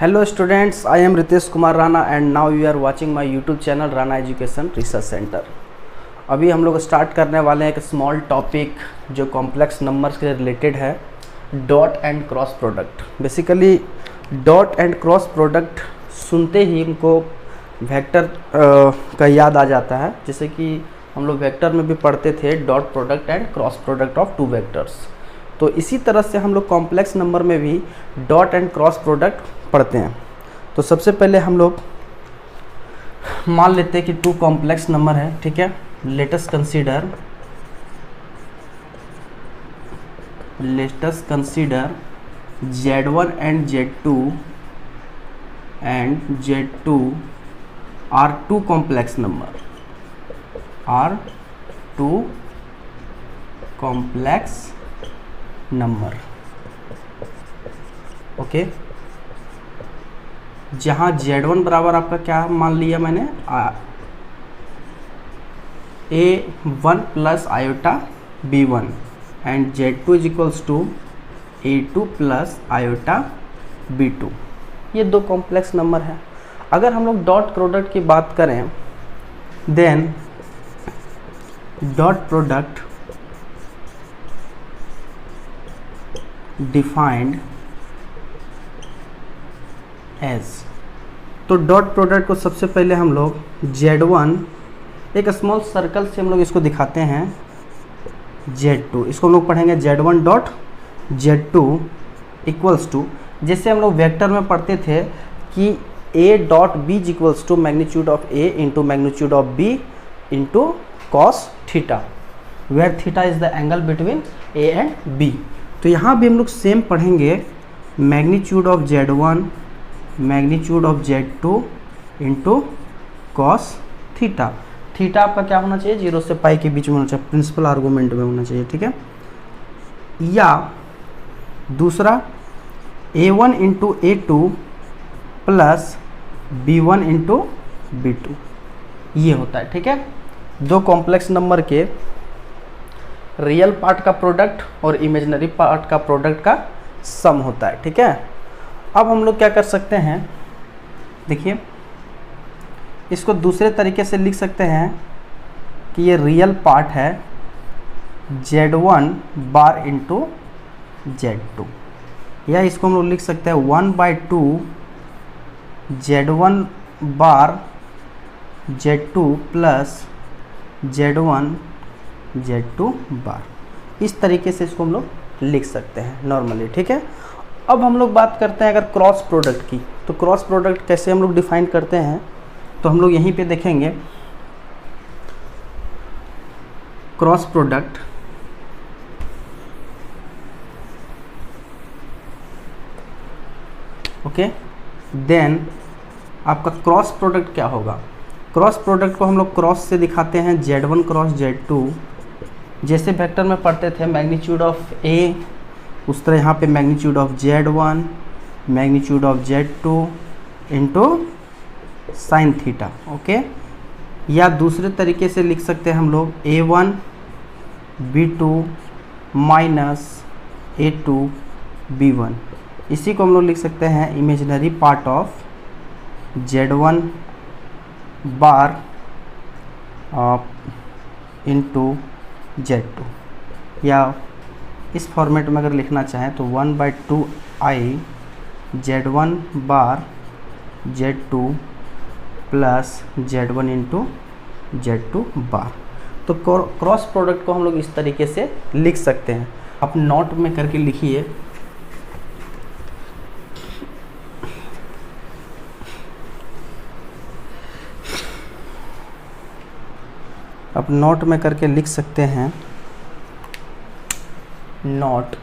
Hello students, I am Ritesh Kumar Rana and now you are watching my YouTube channel Rana Education Research Center। अभी हम लोग start करने वाले हैं एक स्मॉल टॉपिक जो कॉम्प्लेक्स नंबर्स के रिलेटेड है, dot and cross product. Basically dot and cross product सुनते ही हमको वेक्टर का याद आ जाता है, जैसे कि हम लोग वेक्टर में भी पढ़ते थे dot product and cross product of two vectors. तो इसी तरह से हम लोग कॉम्प्लेक्स नंबर में भी डॉट एंड क्रॉस प्रोडक्ट पढ़ते हैं। तो सबसे पहले हम लोग मान लेते हैं कि टू कॉम्प्लेक्स नंबर है, ठीक है। Let us consider Z1 and Z2 are two complex number, okay. जहाँ Z1 बराबर आपका क्या मान लिया मैंने, A1 plus iota B1 and Z2 is equals to A2 plus iota B2। ये दो कॉम्प्लेक्स नंबर है। अगर हम लोग डॉट प्रोडक्ट की बात करें, then dot product defined as, तो डॉट प्रोडक्ट को सबसे पहले हम लोग Z1 एक स्मॉल सर्कल से हम लोग इसको दिखाते हैं Z2, इसको हम लोग पढ़ेंगे Z1 dot Z2 equals to, जैसे हम लोग वेक्टर में पढ़ते थे कि A dot B equals to magnitude of A into magnitude of B into cos theta, where theta is the angle between A and B। तो यहाँ भी हम लोग सेम पढ़ेंगे magnitude of Z1 magnitude of Z2 into cos theta. Theta आपका क्या होना चाहिए, 0 से पाई के बीच में होना चाहिए, प्रिंसिपल आर्गूमेंट में होना चाहिए, ठीक है। या दूसरा A1 into A2 plus B1 into B2, ये होता है, ठीक है। दो कॉम्प्लेक्स नंबर के रियल पार्ट का प्रोडक्ट और इमेजिनरी पार्ट का प्रोडक्ट का सम होता है, ठीक है। अब हम लोग क्या कर सकते हैं, देखिए इसको दूसरे तरीके से लिख सकते हैं कि ये रियल पार्ट है Z1 बार इंटू Z2, या इसको हम लोग लिख सकते हैं 1/2 Z1 बार Z2 प्लस Z1 Z2 बार। इस तरीके से इसको हम लोग लिख सकते हैं नॉर्मली, ठीक है। अब हम लोग बात करते हैं अगर क्रॉस प्रोडक्ट की, तो क्रॉस प्रोडक्ट कैसे हम लोग डिफाइन करते हैं, तो हम लोग यहीं पे देखेंगे क्रॉस प्रोडक्ट ओके। देन आपका क्रॉस प्रोडक्ट क्या होगा, क्रॉस प्रोडक्ट को हम लोग क्रॉस से दिखाते हैं Z1 क्रॉस Z2, जैसे वेक्टर में पढ़ते थे मैग्नीट्यूड ऑफ A, उस तरह यहाँ पे magnitude of Z1 magnitude of Z2 into sine theta, okay. या दूसरे तरीके से लिख सकते हैं हम लोग A1 B2 minus A2 B1। इसी को हम लोग लिख सकते हैं imaginary part of Z1 bar into Z2, या इस फॉर्मेट में अगर लिखना चाहें तो 1/2 I Z1 bar Z2 plus Z1 into Z2 बार। तो क्रॉस प्रोडक्ट को हम लोग इस तरीके से लिख सकते हैं। आप नोट में करके लिखिए, आप नोट में करके लिख सकते हैं, note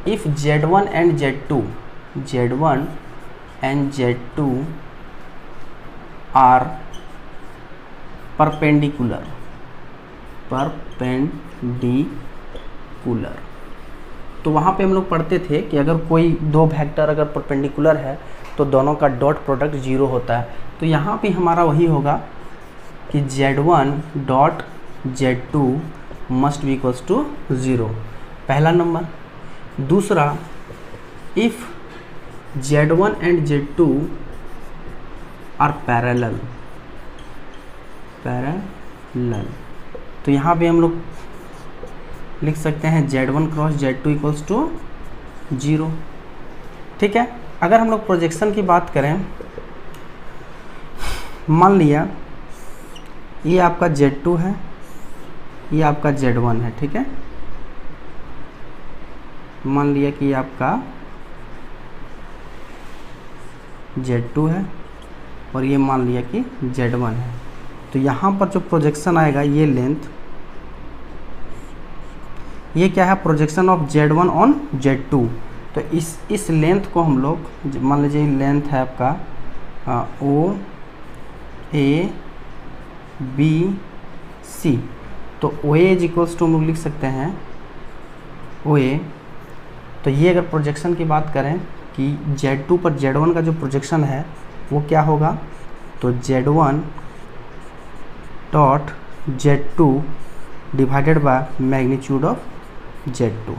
if Z1 and Z2 are perpendicular, तो वहाँ पे हम लोग पढ़ते थे कि अगर कोई दो वेक्टर अगर परपेंडिकुलर है तो दोनों का डॉट प्रोडक्ट 0 होता है। तो यहाँ पे हमारा वही होगा कि Z1 dot Z2 must be equals to 0, पहला नंबर। दूसरा if Z1 and Z2 are parallel, तो यहाँ पे हम लोग लिख सकते हैं Z1 cross Z2 equals to 0। ठीक है, अगर हम लोग प्रोजेक्शन की बात करें, मान लिया ये आपका Z2 है, ये आपका Z1 है। ठीक है, मान लिया कि ये आपका Z2 है और ये मान लिया कि Z1 है। तो यहाँ पर जो प्रोजेक्शन आएगा, ये लेंथ, ये क्या है, projection of Z1 on Z2। तो इस लेंथ को हम लोग, मान लीजिए लेंथ है आपका O A B C, तो OA इज इक्वल्स टू हम लोग लिख सकते हैं OA। तो ये अगर प्रोजेक्शन की बात करें कि Z2 पर Z1 का जो प्रोजेक्शन है वो क्या होगा, तो Z1 dot Z2 divided by magnitude of Z2।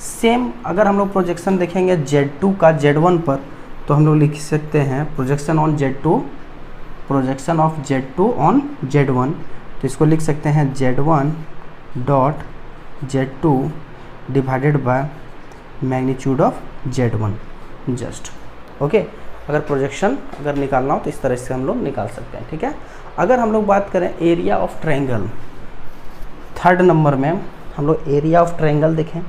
Same अगर हम लोग प्रोजेक्शन देखेंगे Z2 का Z1 पर, तो हम लोग लिख सकते हैं projection on Z2, projection of Z2 on Z1। तो इसको लिख सकते हैं Z1 dot Z2 divided by magnitude of Z1 just. Okay, अगर प्रोजेक्शन अगर निकालना हो तो इस तरह से हम लोग निकाल सकते हैं। ठीक है, अगर हम लोग बात करें area of triangle, third number में हम लोग एरिया ऑफ ट्रायंगल देखें।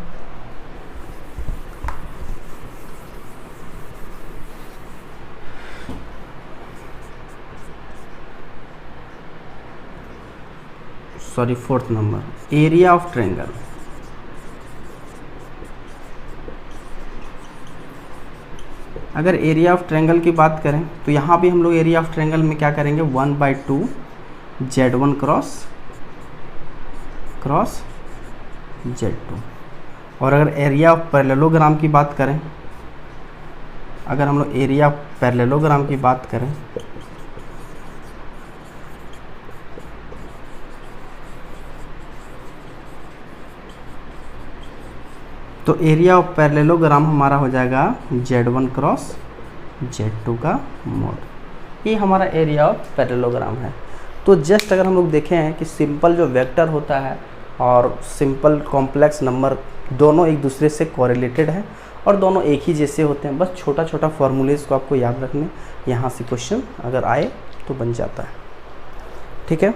Sorry, fourth number, area of triangle. अगर एरिया ऑफ ट्रायंगल की बात करें तो यहाँ भी हम लोग एरिया ऑफ ट्रायंगल में क्या करेंगे, 1/2 Z1 क्रॉस Z2। और अगर एरिया ऑफ पैरेललोग्राम की बात करें, अगर हम लोग एरिया ऑफ पैरेललोग्राम की बात करें, तो एरिया ऑफ पैरेललोग्राम हमारा हो जाएगा Z1 क्रॉस Z2 का मोड। ये हमारा एरिया ऑफ पैरेललोग्राम है। तो जस्ट अगर हम लोग देखें कि सिंपल जो वेक्टर होता है और सिंपल कॉम्प्लेक्स नंबर दोनों एक दूसरे से कोरिलेटेड है और दोनों एक ही जैसे होते हैं। बस छोटा छोटा फॉर्मूलेज को आपको याद रखने, यहाँ से क्वेश्चन अगर आए तो बन जाता है। ठीक है।